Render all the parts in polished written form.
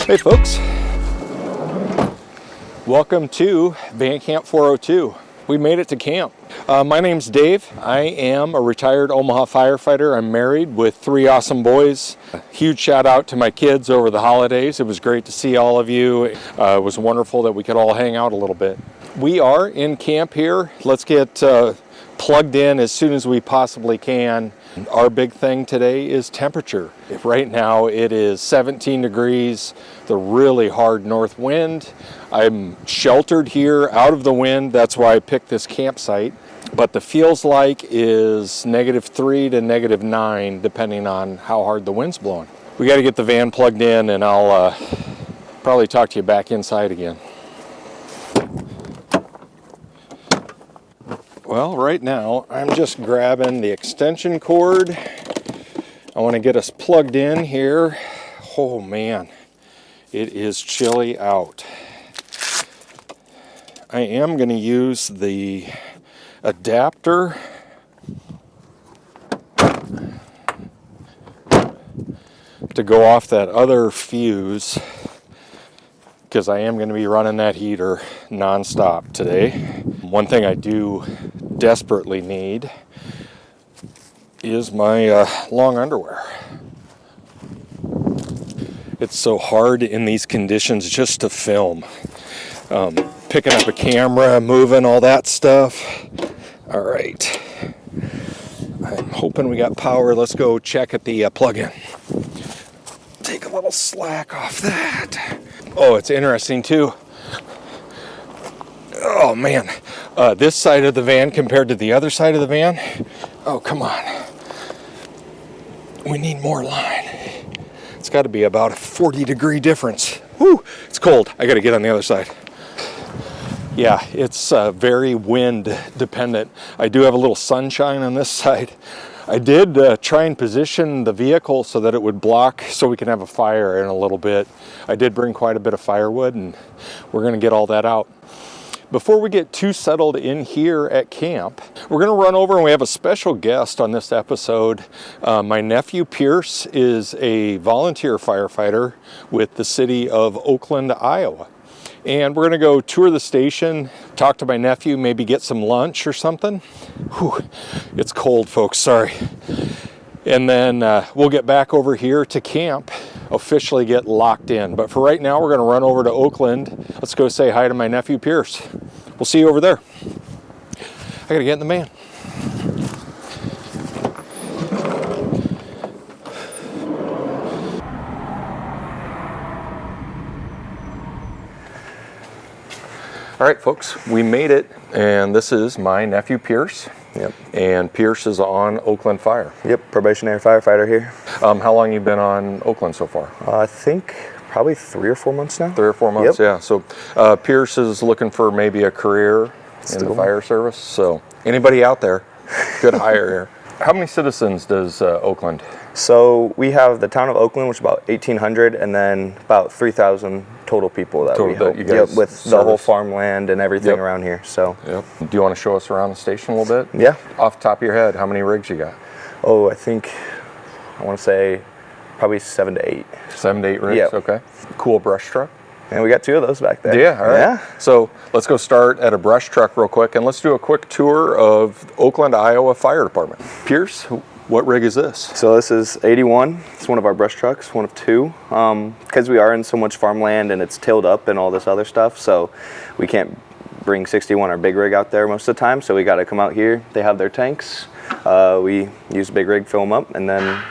Hey folks, welcome to Van Camp 402. We made it to camp. My name's Dave. I am a retired Omaha firefighter. I'm married with 3 awesome boys. A huge shout out to my kids over the holidays. It was great to see all of you. It was wonderful that we could all hang out a little bit. We are in camp here. Let's get plugged in as soon as we possibly can. Our big thing today is temperature. Right now it is 17 degrees, the really hard north wind. I'm sheltered here out of the wind. That's why I picked this campsite. But the feels like is -3 to -9, depending on how hard the wind's blowing. We got to get the van plugged in, and I'll probably talk to you back inside again. Well, right now I'm just grabbing the extension cord. I want to get us plugged in here. Oh man, it is chilly out. I am going to use the adapter to go off that other fuse, because I am going to be running that heater non-stop today. One thing I do desperately need is my long underwear. It's so hard in these conditions just to film. Picking up a camera, moving, all that stuff. All right. I'm hoping we got power. Let's go check at the plug-in. Take a little slack off that. Oh, it's interesting too. Oh man, this side of the van compared to the other side of the van. Oh, come on. We need more line. It's got to be about a 40-degree difference. Whew, it's cold. I got to get on the other side. Yeah, it's very wind dependent. I do have a little sunshine on this side. I did try and position the vehicle so that it would block so we can have a fire in a little bit. I did bring quite a bit of firewood, and we're going to get all that out. Before we get too settled in here at camp, we're going to run over, and we have a special guest on this episode. My nephew Pierce is a volunteer firefighter with the city of Oakland, Iowa. And we're going to go tour the station, talk to my nephew, maybe get some lunch or something. Whew, it's cold, folks, sorry. And then we'll get back over here to camp, officially get locked in. But for right now, we're going to run over to Oakland. Let's go say hi to my nephew Pierce. We'll see you over there. I got to get in the van. All right, folks, we made it, and this is my nephew Pierce. Yep. And Pierce is on Oakland Fire. Yep, probationary firefighter here. How long you been on Oakland so far? I think probably 3 or 4 months now. 3 or 4 months, Yep. yeah. So Pierce is looking for maybe a career in the fire service. So anybody out there, good hire here. How many citizens does Oakland? So we have the town of Oakland, which is about 1,800, and then about 3,000 total people that we help. You guys with service. The whole farmland and everything around here. So. Yep. Do you want to show us around the station a little bit? Yeah. Off the top of your head, how many rigs you got? Oh, I want to say probably 7 to 8. 7 to 8 rigs. Yep. Okay. Cool brush truck. And we got 2 of those back there. Yeah, all right. Yeah. So let's go start at a brush truck real quick, and let's do a quick tour of Oakland, Iowa Fire Department. Pierce, what rig is this? So this is 81. It's one of our brush trucks, one of 2. Because we are in so much farmland and it's tilled up and all this other stuff, so we can't bring 61, our big rig, out there most of the time. So we got to come out here. They have their tanks. We use a big rig, fill them up, and then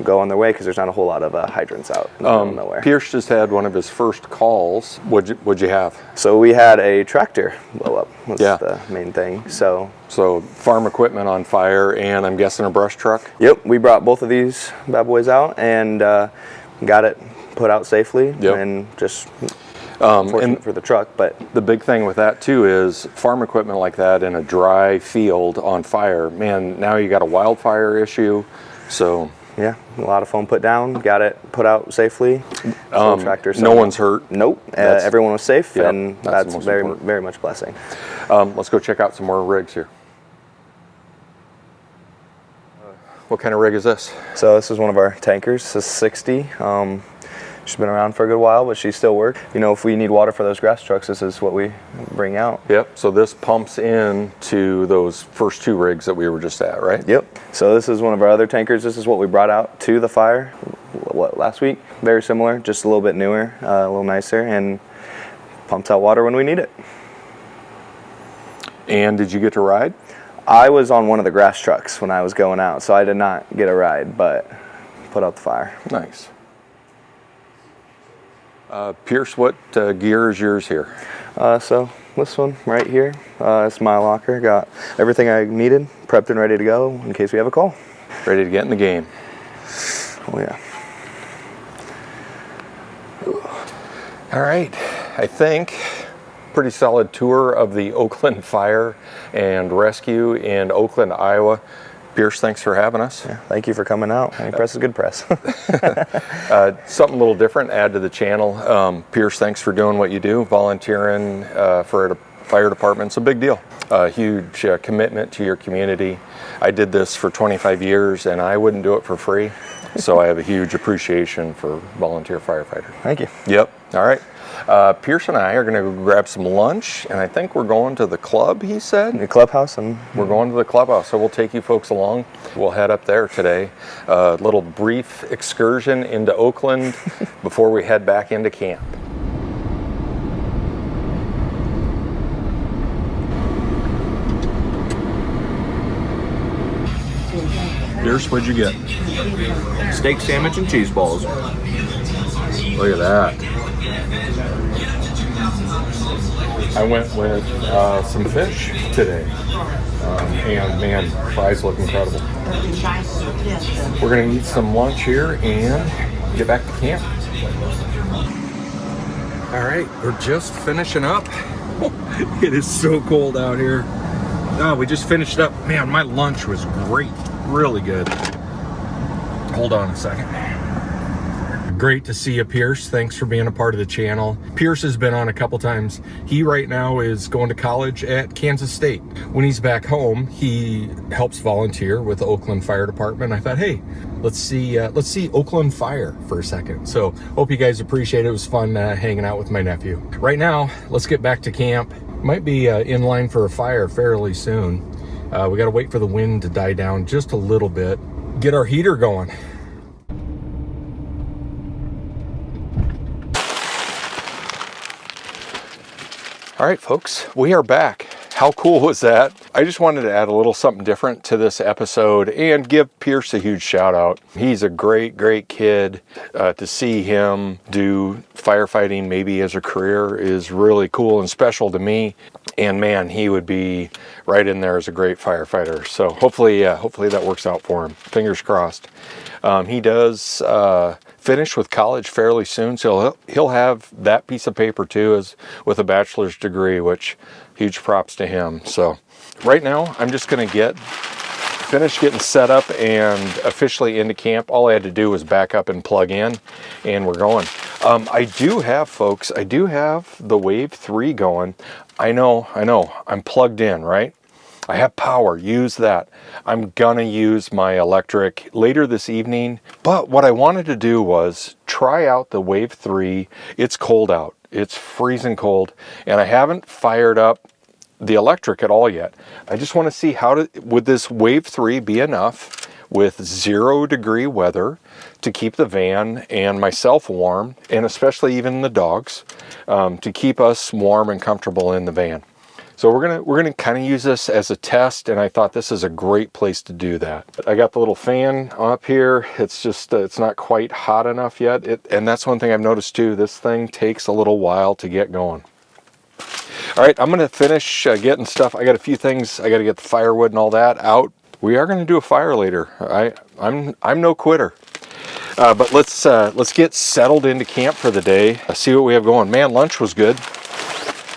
go on their way because there's not a whole lot of hydrants out in the middle of nowhere. Pierce just had one of his first calls. What'd you have? So we had a tractor blow up. Was the main thing. So farm equipment on fire, and I'm guessing a brush truck. Yep, we brought both of these bad boys out and got it put out safely, and just unfortunate for the truck. But the big thing with that too is farm equipment like that in a dry field on fire. Man, now you got a wildfire issue. So. Yeah, a lot of foam put down, got it put out safely. Tractor, no one's hurt. Nope, everyone was safe, and that's very, important. very much a blessing. Let's go check out some more rigs here. What kind of rig is this? So this is one of our tankers. This is 60. She's been around for a good while, but she still works. You know, if we need water for those grass trucks, this is what we bring out. Yep, so this pumps in to those first 2 rigs that we were just at, right? Yep. So this is one of our other tankers. This is what we brought out to the fire, last week? Very similar, just a little bit newer, a little nicer, and pumps out water when we need it. And did you get to ride? I was on one of the grass trucks when I was going out, so I did not get a ride, but put out the fire. Nice. Pierce, what gear is yours here? So this one right here, it's my locker. Got everything I needed, prepped and ready to go in case we have a call. Ready to get in the game. Oh yeah. All right, I think pretty solid tour of the Oakland Fire and Rescue in Oakland, Iowa. Pierce, thanks for having us. Yeah, thank you for coming out. Any press is good press. Something a little different, add to the channel. Pierce, thanks for doing what you do. Volunteering for a fire department's a big deal. A huge commitment to your community. I did this for 25 years and I wouldn't do it for free. So I have a huge appreciation for volunteer firefighters. Thank you. Yep. All right. Pierce and I are going to go grab some lunch, and I think we're going to the club, he said. The clubhouse, and We're going to the clubhouse, so we'll take you folks along. We'll head up there today. A little brief excursion into Oakland before we head back into camp. Pierce, what'd you get? steak sandwich and cheese balls. Look at that. I went with some fish today, and man, fries look incredible. We're gonna eat some lunch here and get back to camp. All right, we're just finishing up. It is so cold out here. We just finished up. Man, my lunch was great, really good. Hold on a second. Great to see you, Pierce. Thanks for being a part of the channel. Pierce has been on a couple times. He right now is going to college at Kansas State. When he's back home, he helps volunteer with the Oakland Fire Department. I thought, hey, let's see Oakland Fire for a second. So hope you guys appreciate it. It was fun hanging out with my nephew. Right now, let's get back to camp. Might be in line for a fire fairly soon. We got to wait for the wind to die down just a little bit. Get our heater going. All right, folks, we are back. How cool was that? I just wanted to add a little something different to this episode and give Pierce a huge shout out. He's a great, great kid. To see him do firefighting maybe as a career is really cool and special to me. And man, he would be right in there as a great firefighter. So hopefully that works out for him. Fingers crossed. He does finish with college fairly soon, so he'll have that piece of paper too, as with a bachelor's degree, which huge props to him. So right now I'm just going to finish getting set up and officially into camp. All I had to do was back up and plug in, and we're going. I do have the Wave 3 going. I know I'm plugged in, right? I have power, use that. I'm gonna use my electric later this evening, but what I wanted to do was try out the Wave 3. It's cold out, it's freezing cold, and I haven't fired up the electric at all yet. I just wanna see would this Wave 3 be enough with 0-degree weather to keep the van and myself warm, and especially even the dogs, to keep us warm and comfortable in the van. So we're gonna kind of use this as a test, and I thought this is a great place to do that. I got the little fan up here. It's just it's not quite hot enough yet, and that's one thing I've noticed too. This thing takes a little while to get going. All right, I'm gonna finish getting stuff. I got a few things. I got to get the firewood and all that out. We are gonna do a fire later. I'm no quitter. But let's get settled into camp for the day. See what we have going. Man, lunch was good.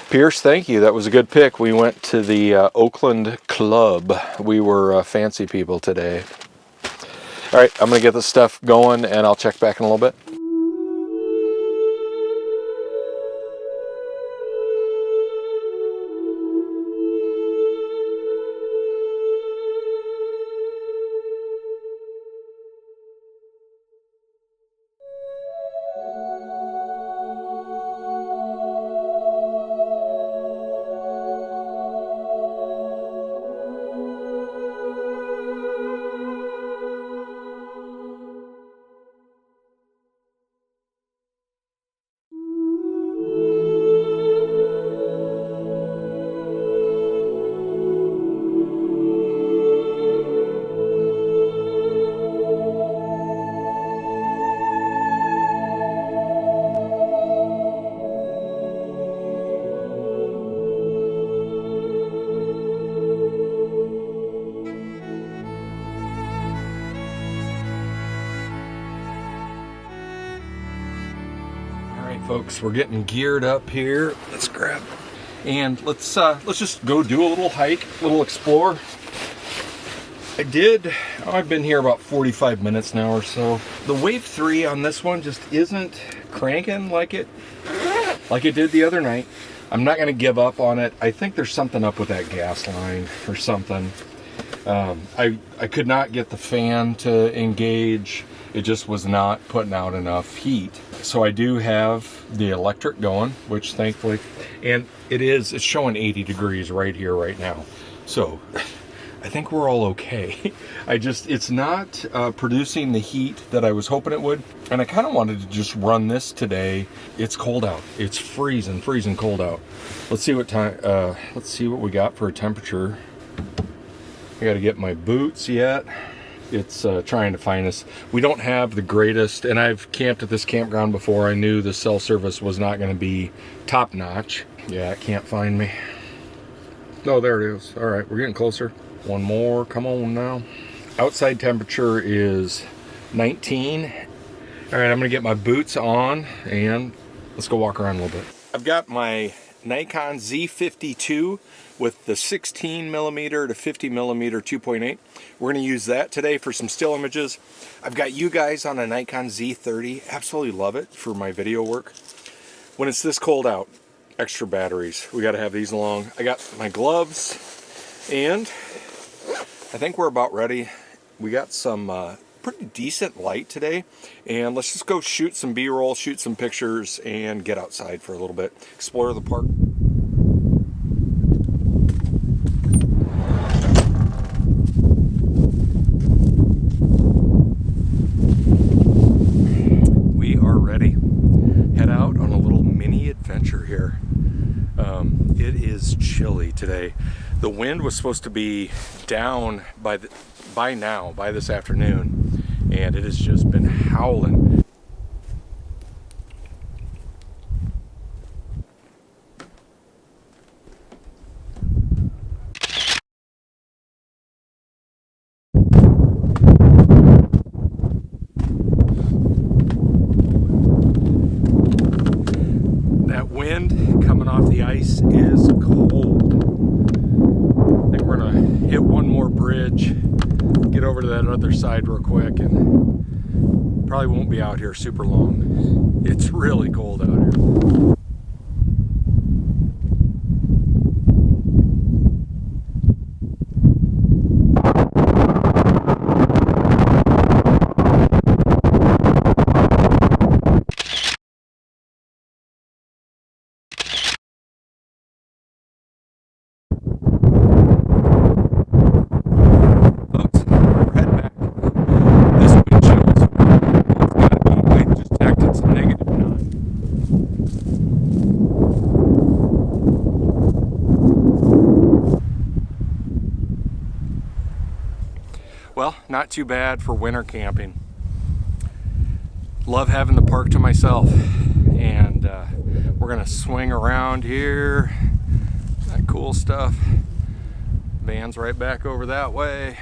Pierce, thank you. That was a good pick. We went to the Oakland Club. We were fancy people today. All right, I'm going to get this stuff going, and I'll check back in a little bit. Folks, we're getting geared up here. Let's grab and let's just go do a little hike, a little explore. I've been here about 45 minutes now or so. The Wave 3 on this one just isn't cranking like it did the other night. I'm not gonna give up on it. I think there's something up with that gas line or something. I could not get the fan to engage. It just was not putting out enough heat. So I do have the electric going, which thankfully, and it's showing 80 degrees right here, right now. So I think we're all okay. It's not producing the heat that I was hoping it would. And I kind of wanted to just run this today. It's cold out. It's freezing cold out. Let's see what we got for a temperature. I got to get my boots yet. It's trying to find us. We don't have the greatest, and I've camped at this campground before. I knew the cell service was not going to be top notch. Yeah, it can't find me. Oh, there it is. All right, we're getting closer. One more, come on now. Outside temperature is 19. All right, I'm gonna get my boots on and let's go walk around a little bit. I've got my Nikon Z52 with the 16 millimeter to 50 millimeter 2.8. We're gonna use that today for some still images. I've got you guys on a Nikon Z30. Absolutely love it for my video work. When it's this cold out, extra batteries. We gotta have these along. I got my gloves and I think we're about ready. We got some pretty decent light today, and let's just go shoot some B-roll, shoot some pictures, and get outside for a little bit, explore the park. We are ready. Head out on a little mini adventure here. It is chilly today. The wind was supposed to be down by this afternoon, and it has just been howling. That wind coming off the ice is cold. I think we're gonna hit one more bridge, get over to that other side real quick, and probably won't be out here super long. It's really cold out here. Well, not too bad for winter camping. Love having the park to myself, and we're gonna swing around here. That cool stuff. Van's right back over that way.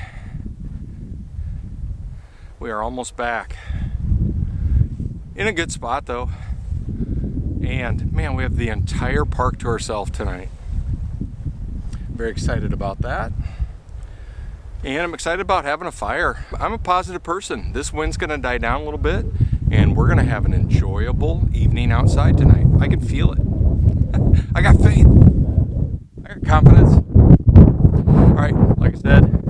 We are almost back. In a good spot though. And man, we have the entire park to ourselves tonight. Very excited about that. And I'm excited about having a fire. I'm a positive person. This wind's gonna die down a little bit, and we're gonna have an enjoyable evening outside tonight. I can feel it. I got faith. I got confidence. All right, like I said,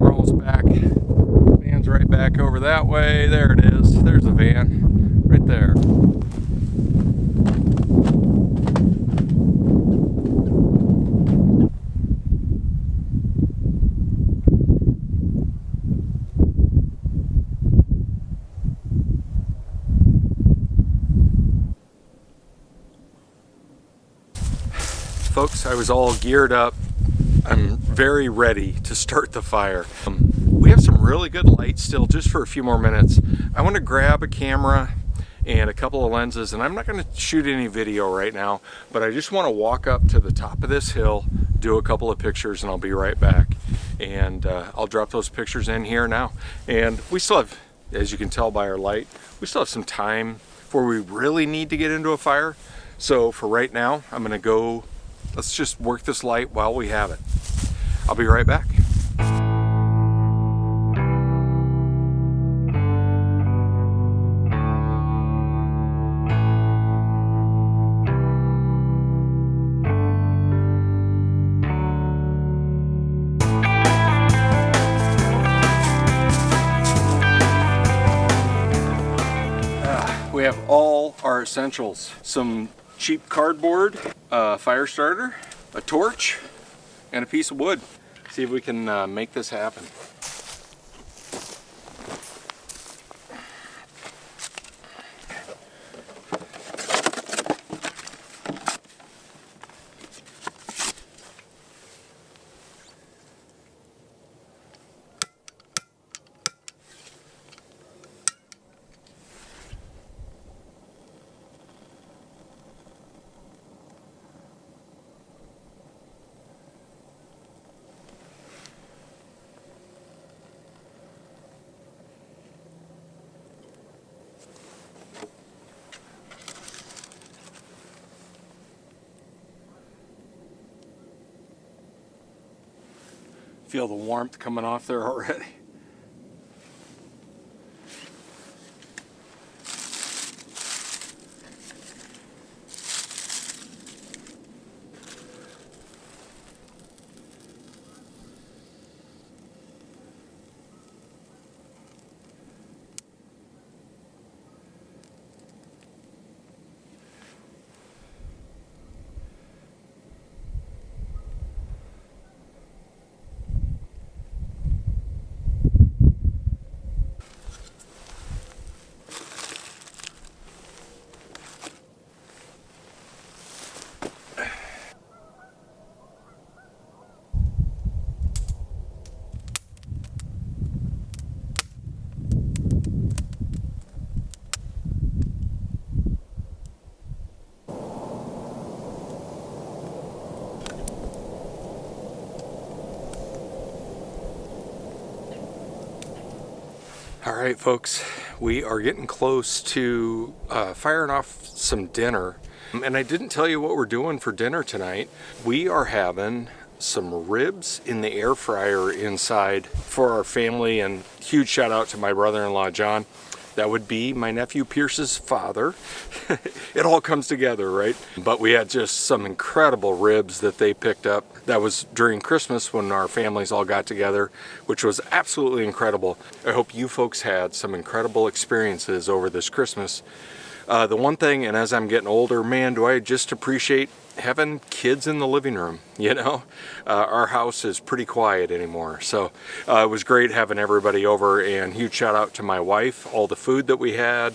we're almost back. Van's right back over that way. There it is. There's the van right there. Folks, I was all geared up. I'm very ready to start the fire. We have some really good light still, just for a few more minutes. I want to grab a camera and a couple of lenses, and I'm not going to shoot any video right now, but I just want to walk up to the top of this hill, do a couple of pictures, and I'll be right back. And I'll drop those pictures in here now. And we still have, as you can tell by our light, we still have some time before we really need to get into a fire. So for right now, I'm gonna go, let's just work this light while we have it. I'll be right back. We have all our essentials. Some cheap cardboard, a fire starter, a torch, and a piece of wood. See if we can make this happen. Feel the warmth coming off there already. All right, folks, we are getting close to firing off some dinner. And I didn't tell you what we're doing for dinner tonight. We are having some ribs in the air fryer inside for our family, and huge shout out to my brother-in-law, John. That would be my nephew Pierce's father. It all comes together, right? But we had just some incredible ribs that they picked up. That was during Christmas when our families all got together, which was absolutely incredible. I hope you folks had some incredible experiences over this Christmas. The one thing, and as I'm getting older, man, do I just appreciate having kids in the living room, you know? Our house is pretty quiet anymore. So it was great having everybody over, and huge shout out to my wife, all the food that we had.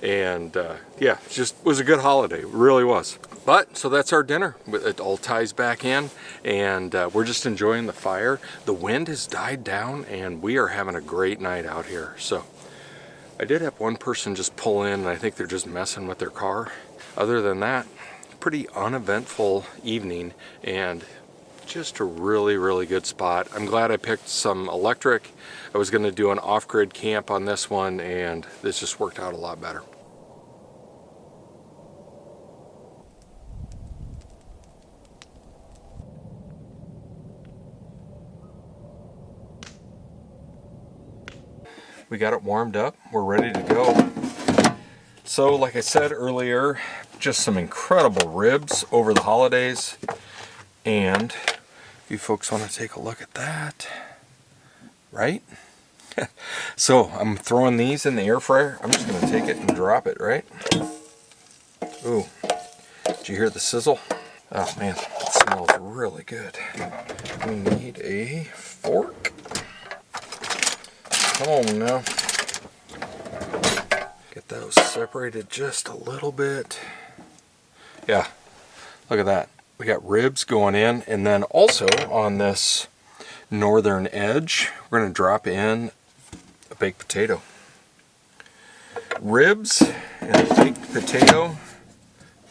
And yeah, it just was a good holiday, it really was. But, so that's our dinner. It all ties back in, and we're just enjoying the fire. The wind has died down, and we are having a great night out here. So I did have one person just pull in, and I think they're just messing with their car. Other than that, pretty uneventful evening, and just a really, really good spot. I'm glad I picked some electric. I was gonna do an off-grid camp on this one, and this just worked out a lot better. We got it warmed up, we're ready to go. So like I said earlier, just some incredible ribs over the holidays. And if you folks want to take a look at that, right? So I'm throwing these in the air fryer. I'm just going to take it and drop it, right? Ooh, did you hear the sizzle? Oh man, it smells really good. We need a fork. Come on now. Get those separated just a little bit. Yeah, look at that. We got ribs going in, and then also on this northern edge, we're going to drop in a baked potato. Ribs and a baked potato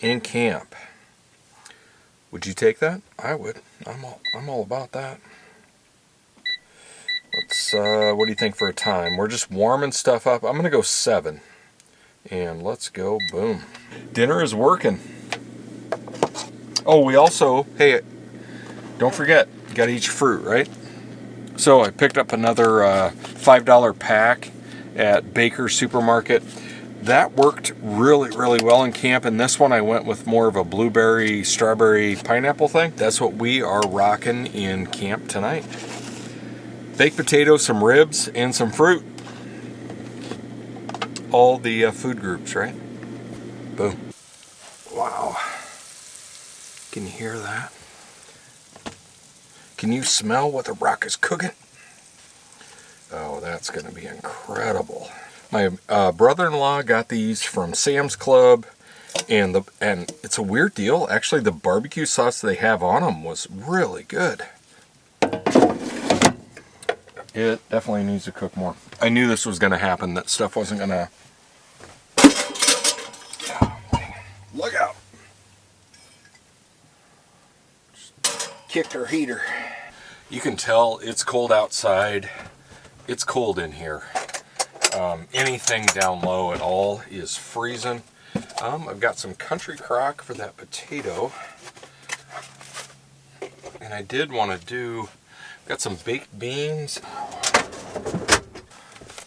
in camp. Would you take that? I would. I'm all about that. Let's what do you think for a time? We're just warming stuff up. I'm gonna go 7. And let's go, boom. Dinner is working. Oh, we also, hey, don't forget, you gotta eat your fruit, right? So I picked up another $5 pack at Baker's Supermarket. That worked really, really well in camp, and this one I went with more of a blueberry, strawberry, pineapple thing. That's what we are rocking in camp tonight. Baked potatoes, some ribs, and some fruit. All the food groups, right? Boom. Wow. Can you hear that? Can you smell what the rock is cooking? Oh, that's going to be incredible. My brother-in-law got these from Sam's Club, and it's a weird deal. Actually, the barbecue sauce they have on them was really good. It definitely needs to cook more. I knew this was going to happen, that stuff wasn't going to... Oh, look out. Just kicked our heater. You can tell it's cold outside. It's cold in here. Anything down low at all is freezing. I've got some country crock for that potato. And I did want to do, got some baked beans.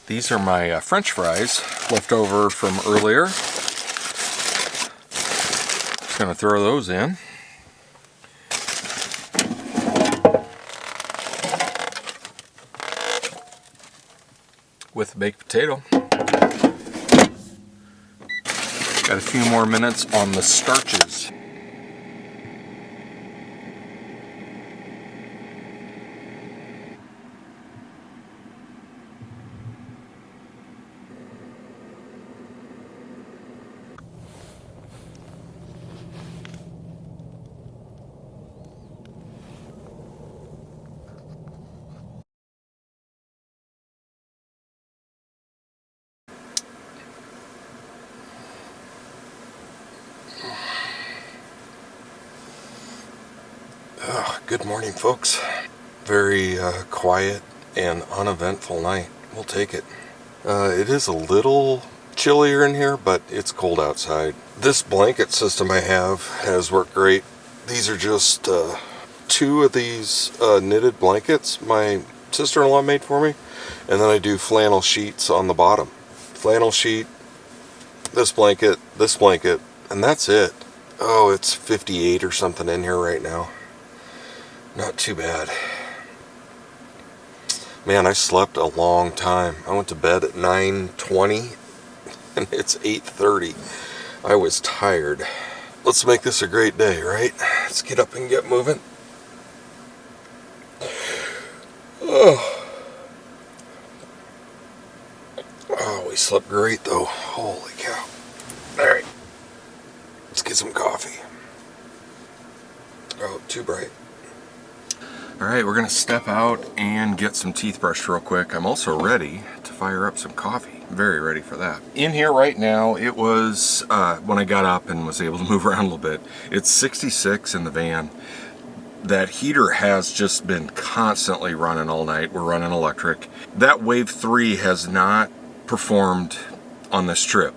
These are my French fries left over from earlier. Just gonna throw those in. With the baked potato. Got a few more minutes on the starches. Good morning, folks. Very quiet and uneventful night. We'll take it. It is a little chillier in here, but it's cold outside. This blanket system I have has worked great. These are just 2 of these knitted blankets my sister-in-law made for me, and then I do flannel sheets on the bottom. Flannel sheet, this blanket, and that's it. Oh, it's 58 or something in here right now. Not too bad. Man, I slept a long time. I went to bed at 9:20 and it's 8:30. I was tired. Let's make this a great day, right? Let's get up and get moving. Oh, we slept great though. Holy cow. All right. Let's get some coffee. Oh, too bright. Alright, we're going to step out and get some teeth brushed real quick. I'm also ready to fire up some coffee. Very ready for that. In here right now, it was, when I got up and was able to move around a little bit, it's 66 in the van. That heater has just been constantly running all night. We're running electric. That Wave 3 has not performed on this trip.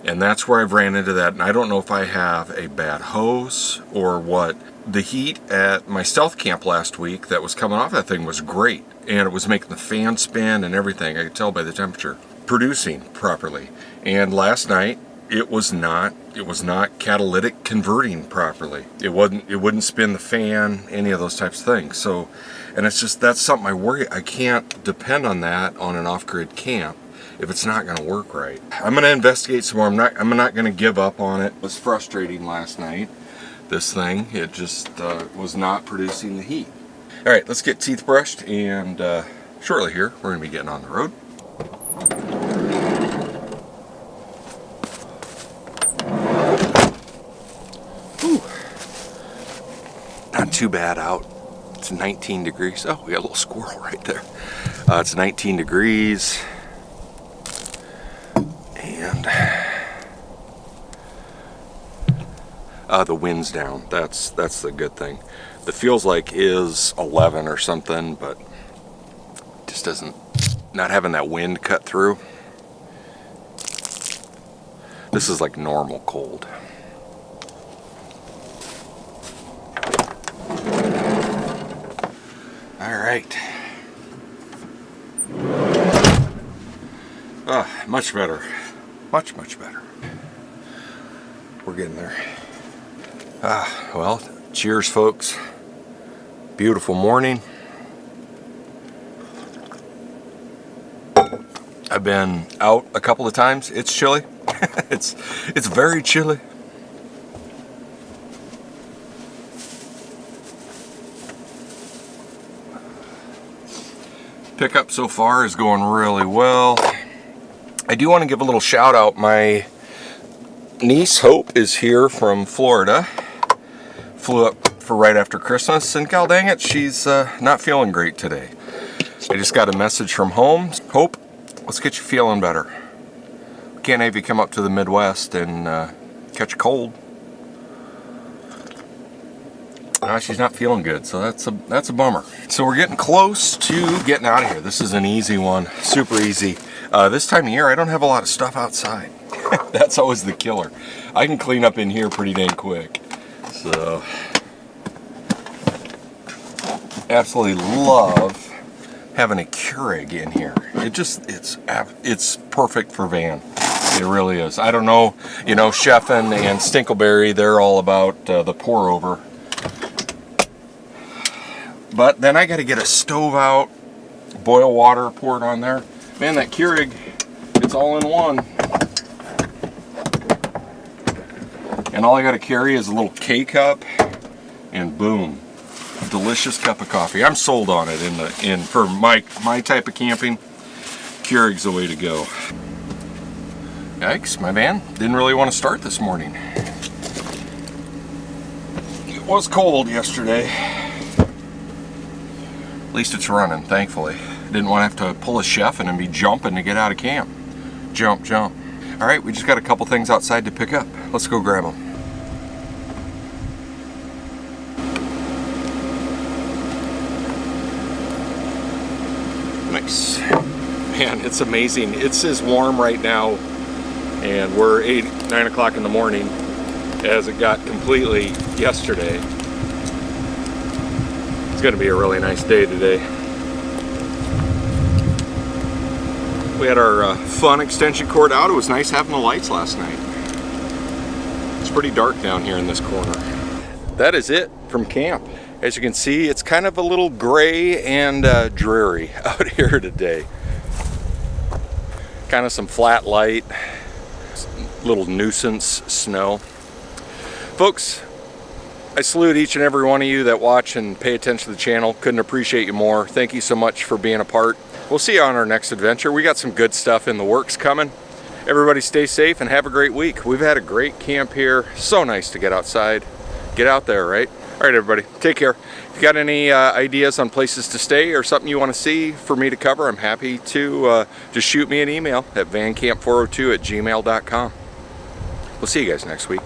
And that's where I've ran into that. And I don't know if I have a bad hose or what. The heat at my stealth camp last week that was coming off that thing was great, and it was making the fan spin and everything. I could tell by the temperature. Producing properly. And last night it was not catalytic converting properly. It wouldn't spin the fan, any of those types of things. So, and it's just, that's something I worry. I can't depend on that on an off-grid camp if it's not going to work right. I'm going to investigate some more. I'm not going to give up on it. It was frustrating last night. This thing, it just was not producing the heat. All right, let's get teeth brushed, and shortly here, we're gonna be getting on the road. Whew. Not too bad out. It's 19 degrees. Oh, we got a little squirrel right there. It's 19 degrees. And the wind's down. That's the good thing. The feels like is 11 or something, but just doesn't, not having that wind cut through. This is like normal cold. All right. Much better. Much better. We're getting there. Well, cheers, folks. Beautiful morning. I've been out a couple of times. It's chilly. It's very chilly. Pickup so far is going really well. I do want to give a little shout out. My niece Hope is here from Florida. Flew up for right after Christmas, and god dang it, she's not feeling great today. I just got a message from home. Hope, let's get you feeling better. We can't have you come up to the Midwest and catch a cold. She's not feeling good, so that's a bummer. So we're getting close to getting out of here. This is an easy one, super easy. This time of year, I don't have a lot of stuff outside. That's always the killer. I can clean up in here pretty dang quick. So, absolutely love having a Keurig in here. It's perfect for van. It really is. I don't know, you know, Chefin and Stinkleberry, they're all about the pour over. But then I got to get a stove out, boil water, pour it on there. Man, that Keurig, it's all in one. And all I got to carry is a little K-cup, and boom, delicious cup of coffee. I'm sold on it for my type of camping. Keurig's the way to go. Yikes, my van didn't really want to start this morning. It was cold yesterday. At least it's running, thankfully. Didn't want to have to pull a Chefin and be jumping to get out of camp. Jump. All right, we just got a couple things outside to pick up. Let's go grab them. Nice. Man, it's amazing. It's as warm right now, and we're 9 o'clock in the morning, as it got completely yesterday. It's going to be a really nice day today. We had our fun extension cord out. It was nice having the lights last night. It's pretty dark down here in this corner. That is it from camp. As you can see, it's kind of a little gray and dreary out here today. Kind of some flat light, little nuisance snow. Folks, I salute each and every one of you that watch and pay attention to the channel. Couldn't appreciate you more. Thank you so much for being a part. We'll see you on our next adventure. We got some good stuff in the works coming. Everybody stay safe and have a great week. We've had a great camp here. So nice to get outside. Get out there, right? All right, everybody, take care. If you got any ideas on places to stay or something you want to see for me to cover, I'm happy to just shoot me an email at vancamp402@gmail.com. We'll see you guys next week.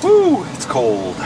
Woo, it's cold.